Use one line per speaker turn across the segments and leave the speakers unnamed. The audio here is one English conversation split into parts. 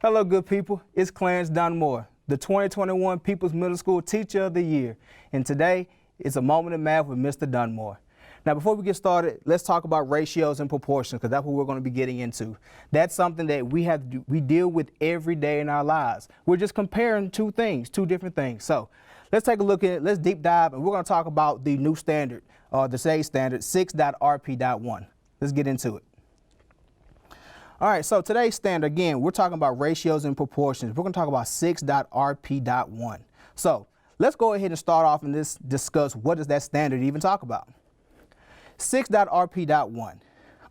Hello, good people. It's Clarence Dunmore, the 2021 People's Middle School Teacher of the Year. And today, it's a moment in math with Mr. Dunmore. Now, before we get started, let's talk about ratios and proportions, because that's what we're going to be getting into. That's something that we deal with every day in our lives. We're just comparing two different things. So let's take a look at it. Let's deep dive, and we're going to talk about the new standard, the today's standard, 6.RP.1. Let's get into it. All right, so today's standard, again, we're talking about ratios and proportions. We're going to talk about 6.RP.1. So let's go ahead and start off and discuss what does that standard even talk about. 6.RP.1.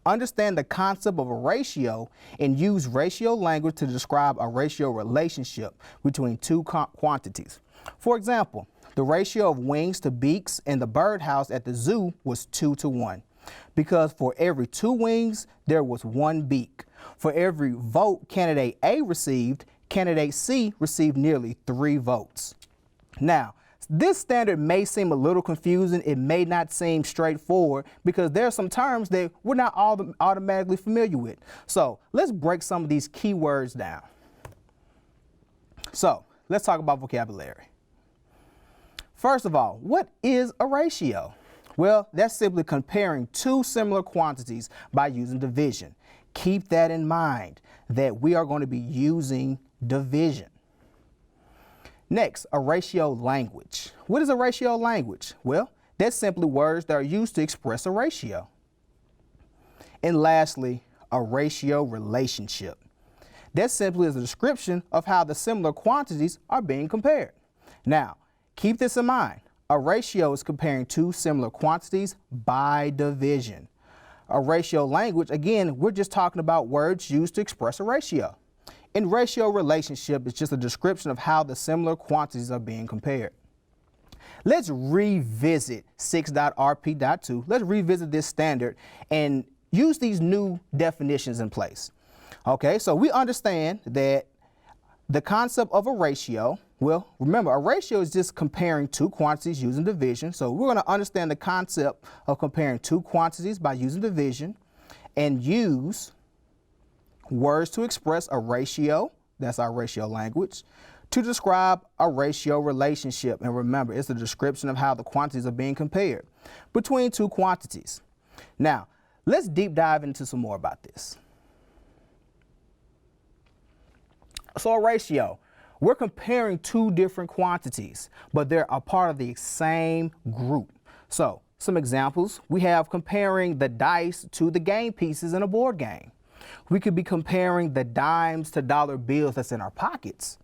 Understand the concept of a ratio and use ratio language to describe a ratio relationship between two quantities. For example, the ratio of wings to beaks in the birdhouse at the zoo was 2:1, because for every 2 wings, there was 1 beak. For every vote candidate A received, candidate C received nearly 3 votes. Now, this standard may seem a little confusing. It may not seem straightforward because there are some terms that we're not automatically familiar with. So let's break some of these key words down. So let's talk about vocabulary. First of all, what is a ratio? Well, that's simply comparing 2 similar quantities by using division. Keep that in mind, that we are going to be using division. Next, a ratio language. What is a ratio language? Well, that's simply words that are used to express a ratio. And lastly, a ratio relationship. That simply is a description of how the similar quantities are being compared. Now, keep this in mind. A ratio is comparing 2 similar quantities by division. A ratio language, again, we're just talking about words used to express a ratio. And ratio relationship is just a description of how the similar quantities are being compared. Let's revisit 6.RP.2. Let's revisit this standard and use these new definitions in place. Okay, so we understand that the concept of a ratio, well, remember, a ratio is just comparing 2 quantities using division. So we're going to understand the concept of comparing 2 quantities by using division and use words to express a ratio, that's our ratio language, to describe a ratio relationship. And remember, it's a description of how the quantities are being compared between 2 quantities. Now, let's deep dive into some more about this. So a ratio, we're comparing 2 different quantities, but they're a part of the same group. So some examples, we have comparing the dice to the game pieces in a board game. We could be comparing the dimes to dollar bills that's in our pockets.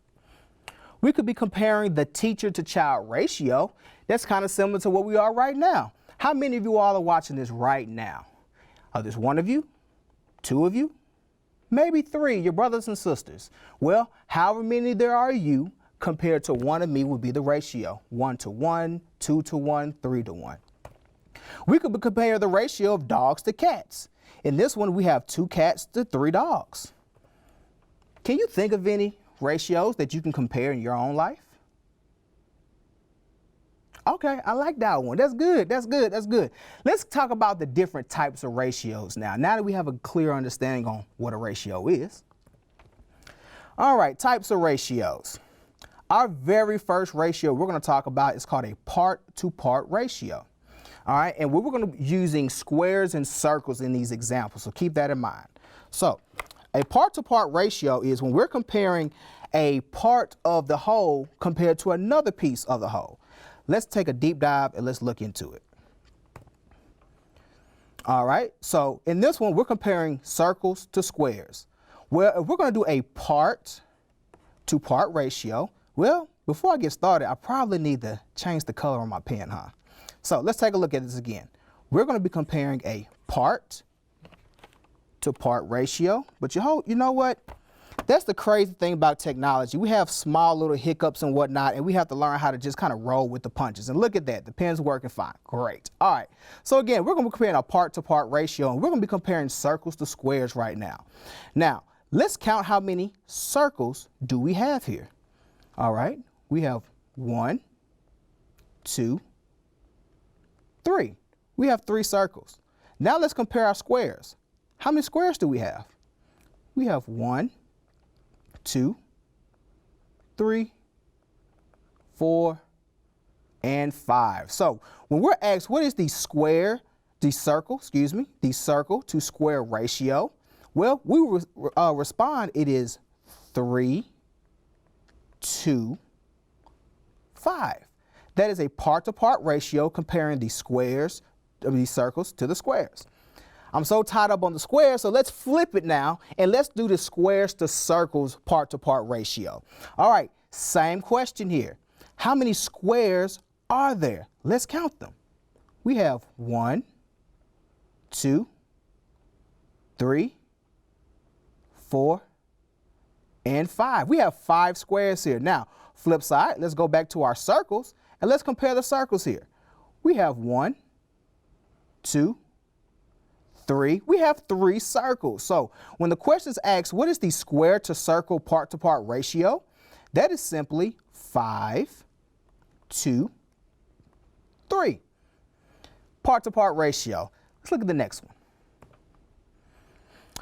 We could be comparing the teacher to child ratio. That's kind of similar to what we are right now. How many of you all are watching this right now? Are there 1 of you, 2 of you? Maybe 3, your brothers and sisters. Well, however many there are you compared to 1 of me would be the ratio. 1:1, 2:1, 3:1. We could compare the ratio of dogs to cats. In this one, we have 2 cats to 3 dogs. Can you think of any ratios that you can compare in your own life? Okay, I like that one. That's good. That's good. That's good. Let's talk about the different types of ratios now that we have a clear understanding on what a ratio is. All right, types of ratios. Our very first ratio we're going to talk about is called a part-to-part ratio. All right, and we're going to be using squares and circles in these examples, so keep that in mind. So a part-to-part ratio is when we're comparing a part of the whole compared to another piece of the whole. Let's take a deep dive and let's look into it. All right, so in this one, we're comparing circles to squares. Well, if we're going to do a part-to-part ratio, well, before I get started, I probably need to change the color on my pen, huh? So let's take a look at this again. We're going to be comparing a part-to-part ratio, but you know what? That's the crazy thing about technology. We have small little hiccups and whatnot, and we have to learn how to just kind of roll with the punches. And look at that, the pen's working fine. Great. All right. So again, we're going to be comparing a part-to-part ratio, and we're going to be comparing circles to squares right now. Now, let's count how many circles do we have here. All right. We have 1, 2, 3. We have 3 circles. Now let's compare our squares. How many squares do we have? We have 1, 2, 3, 4, and 5. So when we're asked what is the circle to square ratio, well, we will respond it is 3, 2, 5. That is a part-to-part ratio comparing the squares of these circles to the squares. I'm so tied up on the squares, so let's flip it now and let's do the squares to circles part-to-part ratio. All right, same question here. How many squares are there? Let's count them. We have 1, 2, 3, 4, and 5. We have 5 squares here. Now, flip side, let's go back to our circles and let's compare the circles here. We have 1, 2, 3. We have 3 circles. So when the question is asked, what is the square to circle part-to-part ratio? That is simply 5, 2, 3. Part-to-part ratio. Let's look at the next one.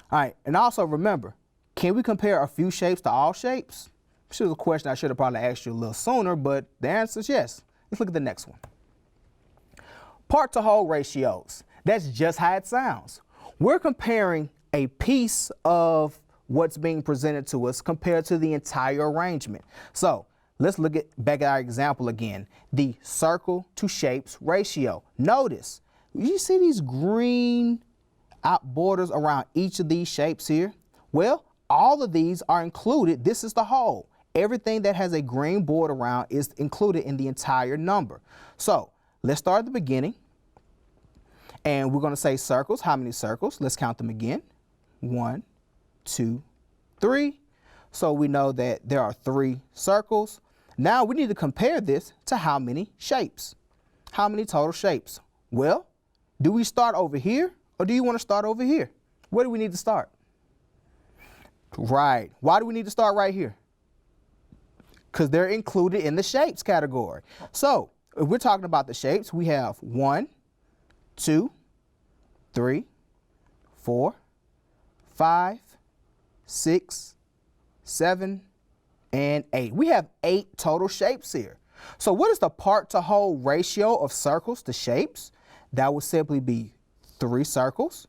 All right, and also remember, can we compare a few shapes to all shapes? This is a question I should have probably asked you a little sooner, but the answer is yes. Let's look at the next one. Part to whole ratios. That's just how it sounds. We're comparing a piece of what's being presented to us compared to the entire arrangement. So let's look back at our example again, the circle to shapes ratio. Notice, you see these green out borders around each of these shapes here? Well, all of these are included. This is the whole. Everything that has a green border around is included in the entire number. So let's start at the beginning. And we're going to say circles. How many circles? Let's count them again. 1, 2, 3. So we know that there are 3 circles. Now we need to compare this to how many shapes? How many total shapes? Well, do we start over here or do you want to start over here? Where do we need to start? Right. Why do we need to start right here? Because they're included in the shapes category. So if we're talking about the shapes, we have 1, 2, 3, 4, 5, 6, 7, and 8. We have 8 total shapes here. So what is the part to whole ratio of circles to shapes? That would simply be 3 circles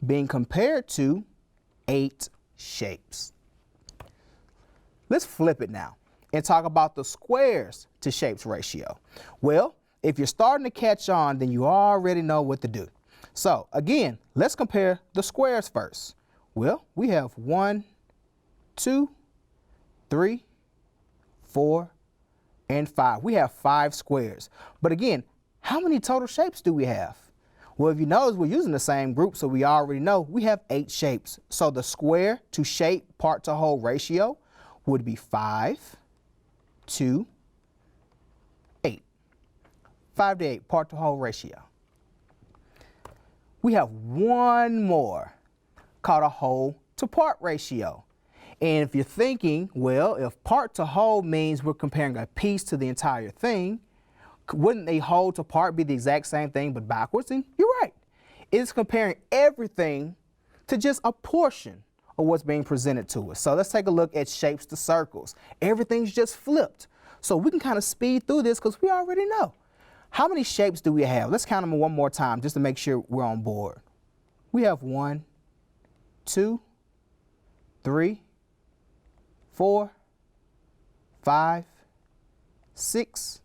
being compared to 8 shapes. Let's flip it now and talk about the squares to shapes ratio. Well, if you're starting to catch on, then you already know what to do. So again, let's compare the squares first. Well, we have 1, 2, 3, 4, and 5. We have 5 squares. But again, how many total shapes do we have? Well, if you notice, we're using the same group, so we already know we have 8 shapes. So the square to shape part to whole ratio would be 5, 2, 8. 5 to 8, part to whole ratio. We have one more called a whole to part ratio. And if you're thinking, well, if part to whole means we're comparing a piece to the entire thing, wouldn't a whole to part be the exact same thing but backwards? And you're right. It's comparing everything to just a portion of what's being presented to us. So let's take a look at shapes to circles. Everything's just flipped. So we can kind of speed through this because we already know. How many shapes do we have? Let's count them one more time just to make sure we're on board. We have 1, 2, 3, 4, 5, 6,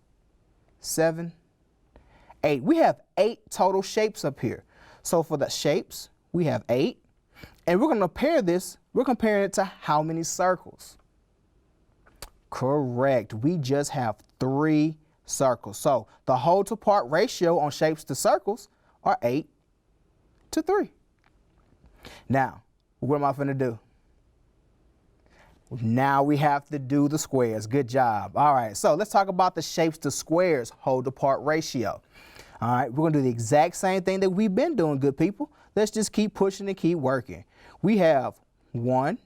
7, 8. We have 8 total shapes up here. So for the shapes, we have 8. And we're going to pair this, we're comparing it to how many circles? Correct. We just have 3 circles. So the whole to part ratio on shapes to circles are 8 to 3. Now, what am I going to do? Now we have to do the squares. Good job. All right, so let's talk about the shapes to squares whole to part ratio. All right, we're going to do the exact same thing that we've been doing, good people. Let's just keep pushing and keep working. We have 1,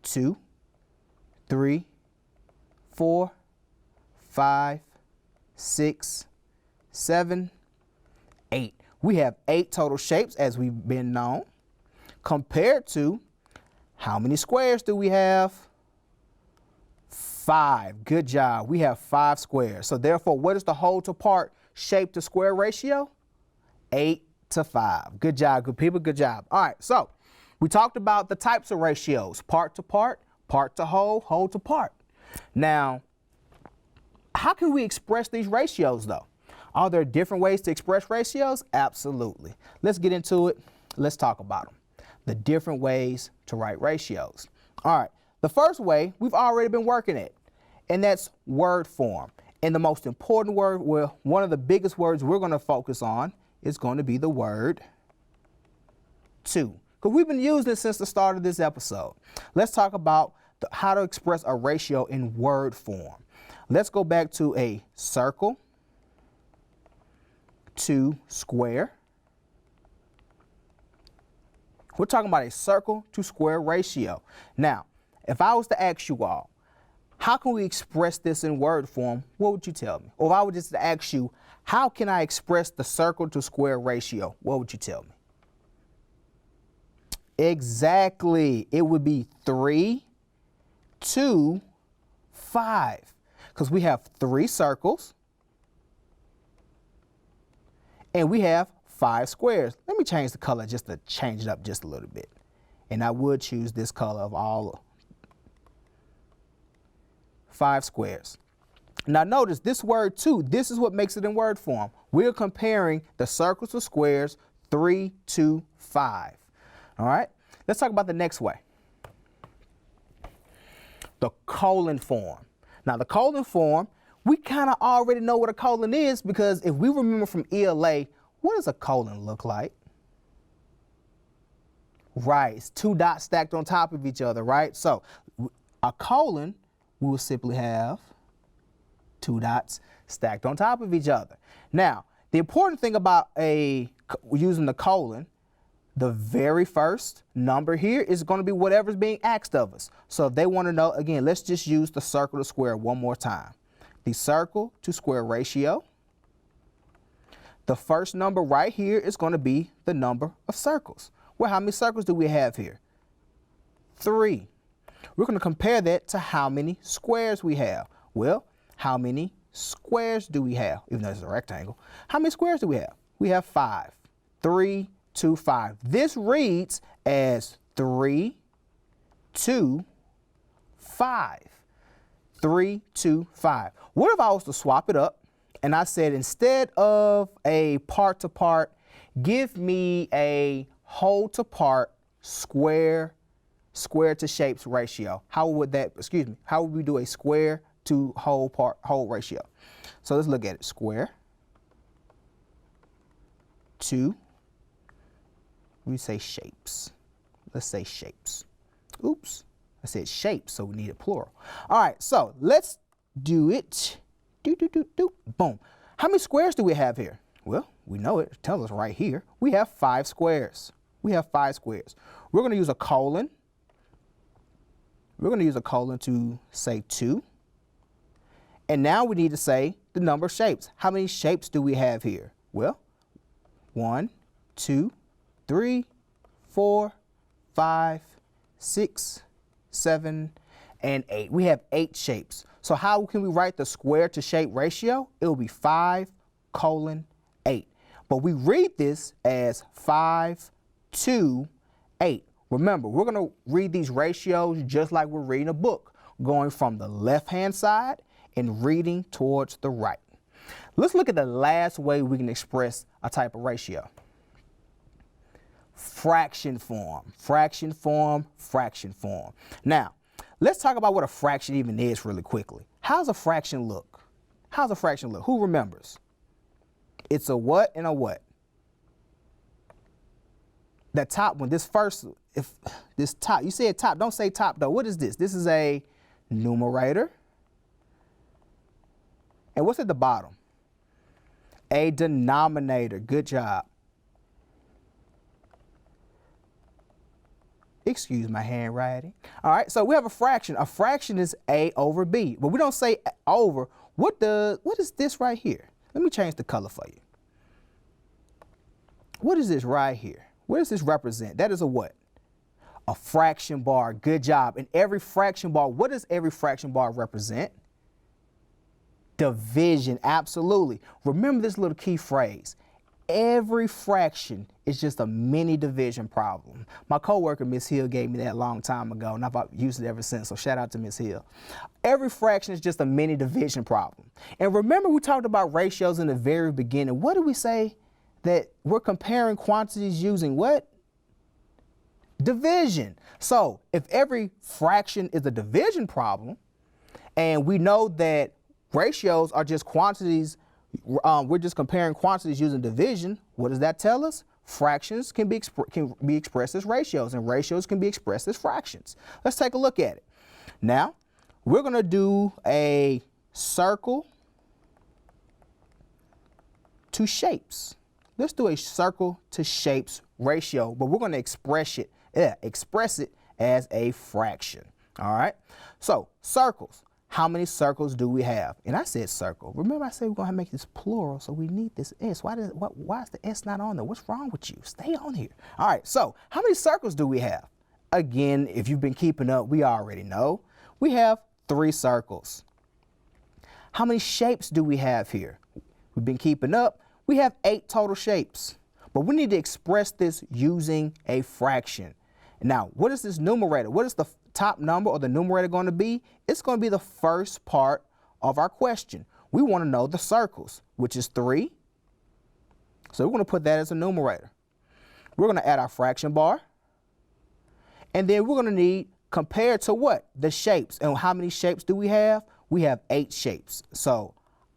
2, 3, 4, 5, 6, 7, 8. We have 8 total shapes as we've been known, compared to How many squares do we have? 5. Good job. We have 5 squares. So therefore, what is the whole to part shape to square ratio? 8:5. Good job, good people. Good job. All right, so we talked about the types of ratios: part to part to whole to part. Now, how can we express these ratios though? Are there different ways to express ratios? Absolutely. Let's get into it. Let's talk about them. The different ways to write ratios. All right, the first way we've already been working at, and that's word form. And the most important word, well, one of the biggest words we're going to focus on is going to be the word to, because we've been using it since the start of this episode. Let's talk about how to express a ratio in word form. Let's go back to a circle to square. We're talking about a circle to square ratio. Now, if I was to ask you all, how can we express this in word form, what would you tell me? Or if I were just to ask you, how can I express the circle to square ratio, what would you tell me? Exactly. It would be 3 to 5, because we have 3 circles and we have 5 squares. Let me change the color just to change it up just a little bit. And I would choose this color of all 5 squares. Now notice this word to, this is what makes it in word form. We're comparing the circles to squares, 3 to 5. All right, let's talk about the next way. The colon form. Now the colon form, we kind of already know what a colon is, because if we remember from ELA, what does a colon look like? Right, it's 2 dots stacked on top of each other, right? So a colon, we will simply have 2 dots stacked on top of each other. Now, the important thing about using the colon, the very first number here is going to be whatever's being asked of us. So if they want to know, again, let's just use the circle to square one more time. The circle to square ratio. The first number right here is going to be the number of circles. Well, how many circles do we have here? 3. We're going to compare that to how many squares we have. Well, how many squares do we have? Even though it's a rectangle, how many squares do we have? We have 5. 3 to 5. This reads as 3 to 5. 3 to 5. What if I was to swap it up and I said, instead of a part to part, give me a whole to part square to shapes ratio? How would that, how would we do a square to whole ratio? So let's look at it. Square to, we say shapes. Let's say shapes. Oops, I said shapes, so we need a plural. All right, so let's do it. Boom. How many squares do we have here? Well, we know it. It tells us right here. We have 5 squares. We have 5 squares. We're going to use a colon. We're going to use a colon to say 2. And now we need to say the number of shapes. How many shapes do we have here? Well, 1, 2, 3, 4, 5, 6, 7, and 8. We have 8 shapes. So how can we write the square to shape ratio? It will be 5 colon 8. But we read this as 5 to 8. Remember, we're going to read these ratios just like we're reading a book, going from the left-hand side and reading towards the right. Let's look at the last way we can express a type of ratio. Fraction form, fraction form, fraction form. Now, let's talk about what a fraction even is really quickly. How's a fraction look? How's a fraction look? Who remembers? It's a what and a what? That top one, this first, if this top, you said top, don't say top though. What is this? This is a numerator. And what's at the bottom? A denominator. Good job. Excuse my handwriting. All right, so we have a fraction. A fraction is A over B, but we don't say over. What is this right here? Let me change the color for you. What is this right here? What does this represent? That is a what? A fraction bar, good job. And every fraction bar, what does every fraction bar represent? Division, absolutely. Remember this little key phrase. Every fraction is just a mini division problem. My coworker, Miss Hill, gave me that a long time ago, and I've used it ever since, so shout out to Miss Hill. Every fraction is just a mini division problem. And remember we talked about ratios in the very beginning. What did we say? That we're comparing quantities using what? Division. So if every fraction is a division problem, and we know that ratios are just quantities, we're just comparing quantities using division, what does that tell us? Fractions can be expressed as ratios, and ratios can be expressed as fractions. Let's take a look at it. Now, we're going to do a circle to shapes. Let's do a circle to shapes ratio, but we're going to express it as a fraction. All right. So circles. How many circles do we have? And I said circle. Remember I said we're going to make this plural, so we need this S. Why is the S not on there? What's wrong with you? Stay on here. All right. So how many circles do we have? Again, if you've been keeping up, we already know. We have 3 circles. How many shapes do we have here? We've been keeping up. We have 8 total shapes, but we need to express this using a fraction. Now, what is this numerator? What is the top number or the numerator going to be? It's going to be the first part of our question. We want to know the circles, which is 3. So we're going to put that as a numerator. We're going to add our fraction bar. And then we're going to need, compared to what? The shapes. And how many shapes do we have? We have 8 shapes. So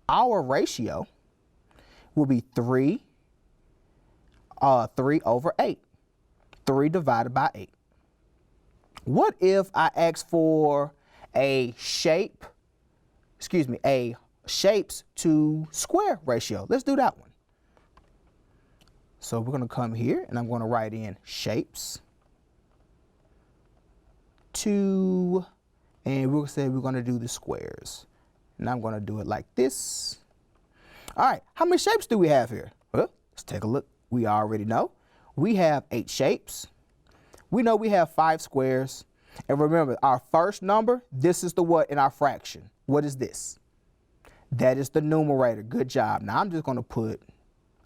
our ratio will be 3 over 8. 3 divided by 8. What if I ask for a shapes to square ratio? Let's do that one. So we're going to come here and I'm going to write in shapes to, and we'll say we're going to do the squares. And I'm going to do it like this. All right, how many shapes do we have here? Well, let's take a look. We already know. We have 8 shapes. We know we have 5 squares. And remember, our first number, this is the what in our fraction. What is this? That is the numerator. Good job. Now I'm just going to put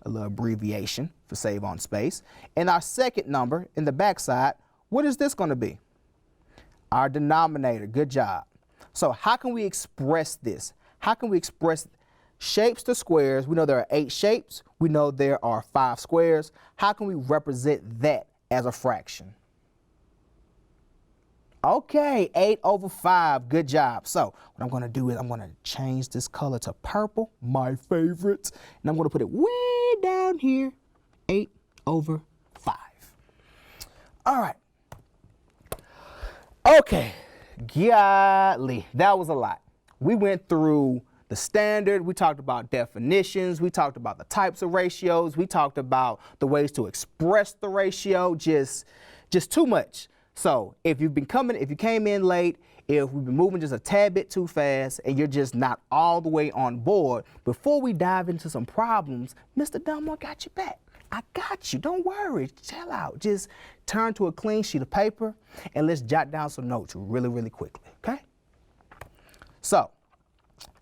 a little abbreviation for save on space. And our second number in the backside, what is this going to be? Our denominator. Good job. So how can we express this? How can we express shapes to squares? We know there are 8 shapes. We know there are 5 squares. How can we represent that as a fraction? Okay, 8 over 5. Good job. So what I'm going to do is I'm going to change this color to purple, my favorite. And I'm going to put it way down here, 8 over 5. All right. Okay, golly, that was a lot. We went through the standard, we talked about definitions, we talked about the types of ratios, we talked about the ways to express the ratio, just too much. So if you came in late, if we've been moving just a tad bit too fast and you're just not all the way on board, before we dive into some problems, Mr. Dunmore got your back. I got you, don't worry, chill out. Just turn to a clean sheet of paper and let's jot down some notes really, really quickly, okay? So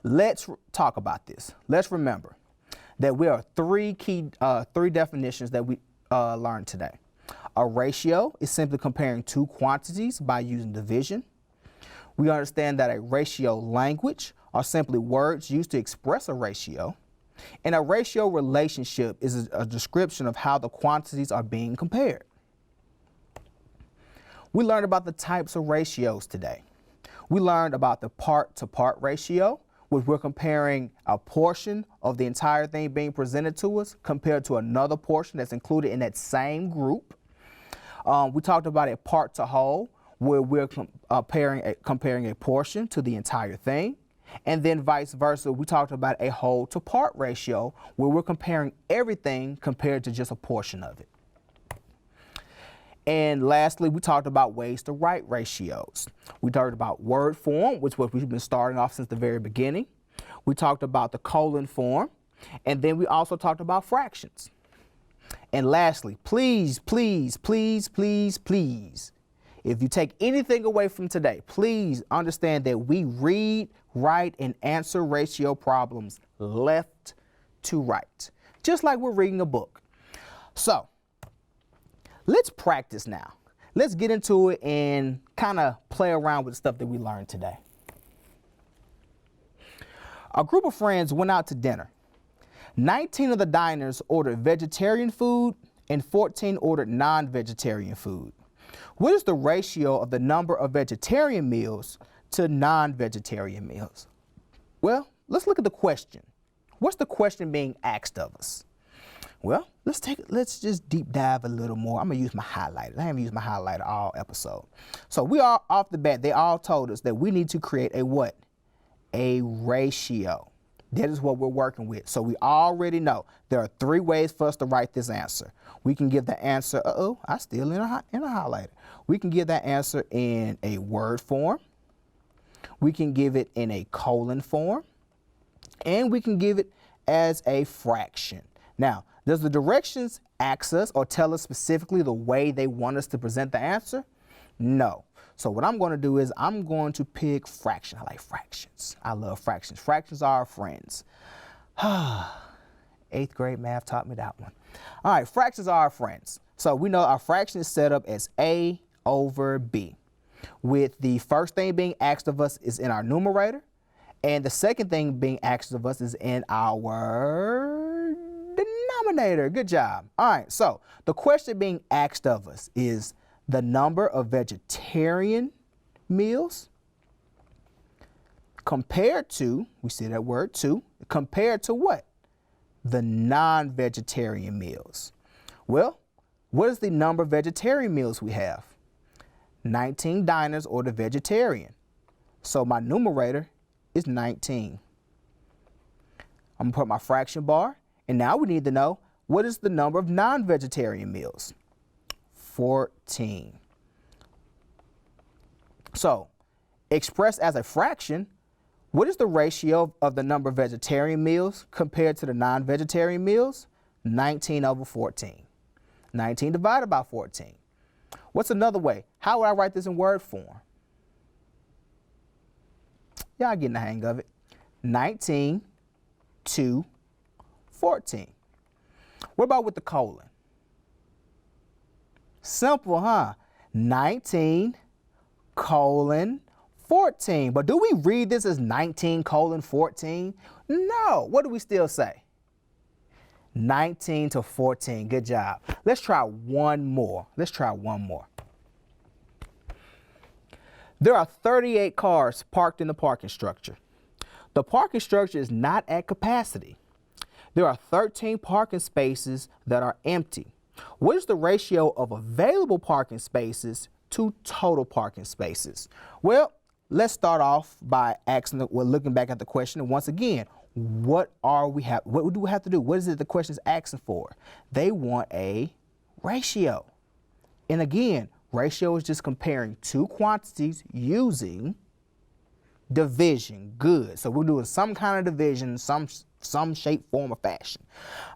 let's talk about this. Let's remember that there are 3 definitions that we learned today. A ratio is simply comparing 2 quantities by using division. We understand that a ratio language are simply words used to express a ratio. And a ratio relationship is a description of how the quantities are being compared. We learned about the types of ratios today. We learned about the part-to-part ratio, which we're comparing a portion of the entire thing being presented to us compared to another portion that's included in that same group. We talked about a part to whole, where we're comparing a portion to the entire thing. And then vice versa, we talked about a whole to part ratio, where we're comparing everything compared to just a portion of it. And lastly, we talked about ways to write ratios. We talked about word form, which is what we've been starting off since the very beginning. We talked about the colon form. And then we also talked about fractions. And lastly, please, please, please, please, please, if you take anything away from today, please understand that we read, write, and answer ratio problems left to right, just like we're reading a book. So let's practice now. Let's get into it and kind of play around with the stuff that we learned today. A group of friends went out to dinner. 19 of the diners ordered vegetarian food and 14 ordered non-vegetarian food. What is the ratio of the number of vegetarian meals to non-vegetarian meals? Well, let's look at the question. What's the question being asked of us? Well, let's just deep dive a little more. I'm gonna use my highlighter. I haven't used my highlighter all episode. So we are off the bat, they all told us that we need to create a what? A ratio. That is what we're working with. So we already know there are 3 ways for us to write this answer. We can give the answer, I still in a highlighter. We can give that answer in a word form. We can give it in a colon form. And we can give it as a fraction. Now, does the directions ask us or tell us specifically the way they want us to present the answer? No. So what I'm going to do is I'm going to pick fraction. I like fractions. I love fractions. Fractions are our friends. 8th grade math taught me that one. All right, fractions are our friends. So we know our fraction is set up as A over B, with the first thing being asked of us is in our numerator, and the second thing being asked of us is in our denominator. Good job. All right, so the question being asked of us is the number of vegetarian meals compared to, we see that word to, compared to what? The non-vegetarian meals. Well, what is the number of vegetarian meals we have? 19 diners ordered vegetarian. So my numerator is 19. I'm gonna put my fraction bar, and now we need to know what is the number of non-vegetarian meals? 14. So, expressed as a fraction, what is the ratio of the number of vegetarian meals compared to the non-vegetarian meals? 19 over 14. 19 divided by 14. What's another way? How would I write this in word form? Y'all getting the hang of it. 19 to 14. What about with the colon? Simple, huh? 19 colon 14. But do we read this as 19 colon 14? No. What do we still say? 19 to 14. Good job. Let's try one more. There are 38 cars parked in the parking structure. The parking structure is not at capacity. There are 13 parking spaces that are empty. What is the ratio of available parking spaces to total parking spaces? Well, let's start off by looking back at the question. And once again, what do we have to do? What is it the question is asking for? They want a ratio. And again, ratio is just comparing 2 quantities using division. Good. So we're doing some kind of division, some shape, form, or fashion.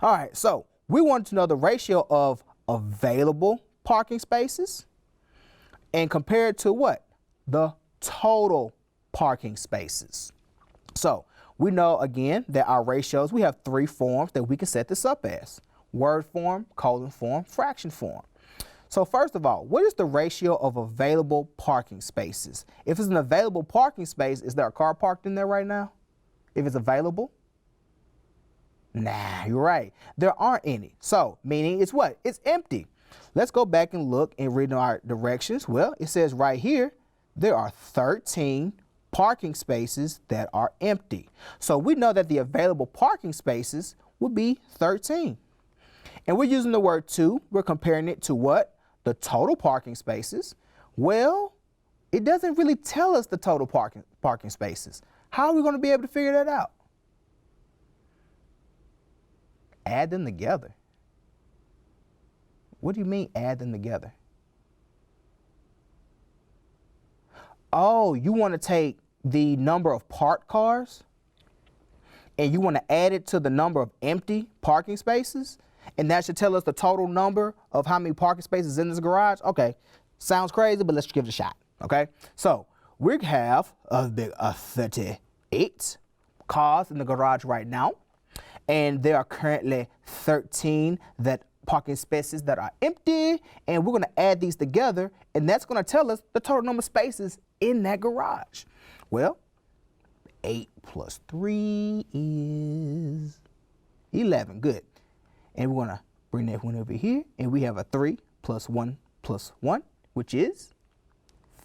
All right, so we want to know the ratio of available parking spaces and compared to what? The total parking spaces. So we know again that our ratios, we have 3 forms that we can set this up as: word form, colon form, fraction form. So first of all, what is the ratio of available parking spaces? If it's an available parking space, is there a car parked in there right now? If it's available? Nah, you're right. There aren't any. So, meaning it's what? It's empty. Let's go back and look and read our directions. Well, it says right here, there are 13 parking spaces that are empty. So we know that the available parking spaces would be 13. And we're using the word to. We're comparing it to what? The total parking spaces. Well, it doesn't really tell us the total parking spaces. How are we going to be able to figure that out? Add them together. What do you mean add them together? Oh, you want to take the number of parked cars and you want to add it to the number of empty parking spaces, and that should tell us the total number of how many parking spaces in this garage? Okay, Sounds crazy, but let's give it a shot, okay? So we have a 38 cars in the garage right now, and there are currently 13 parking spaces that are empty, and we're gonna add these together, and that's gonna tell us the total number of spaces in that garage. Well, 8 plus 3 is 11, good. And we're gonna bring that one over here, and we have a 3 plus 1 plus 1, which is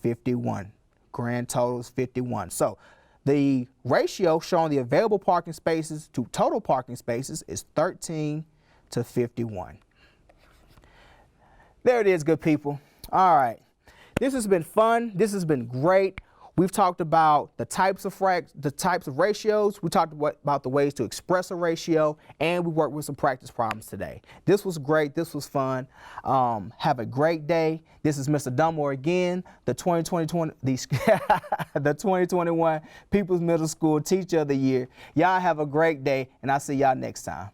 51. Grand total is 51. So the ratio showing the available parking spaces to total parking spaces is 13 to 51. There it is, good people. All right, this has been fun. This has been great. We've talked about the types of ratios. We talked about the ways to express a ratio, and we worked with some practice problems today. This was great. This was fun. Have a great day. This is Mr. Dunmore again, the 2021 People's Middle School Teacher of the Year. Y'all have a great day, and I'll see y'all next time.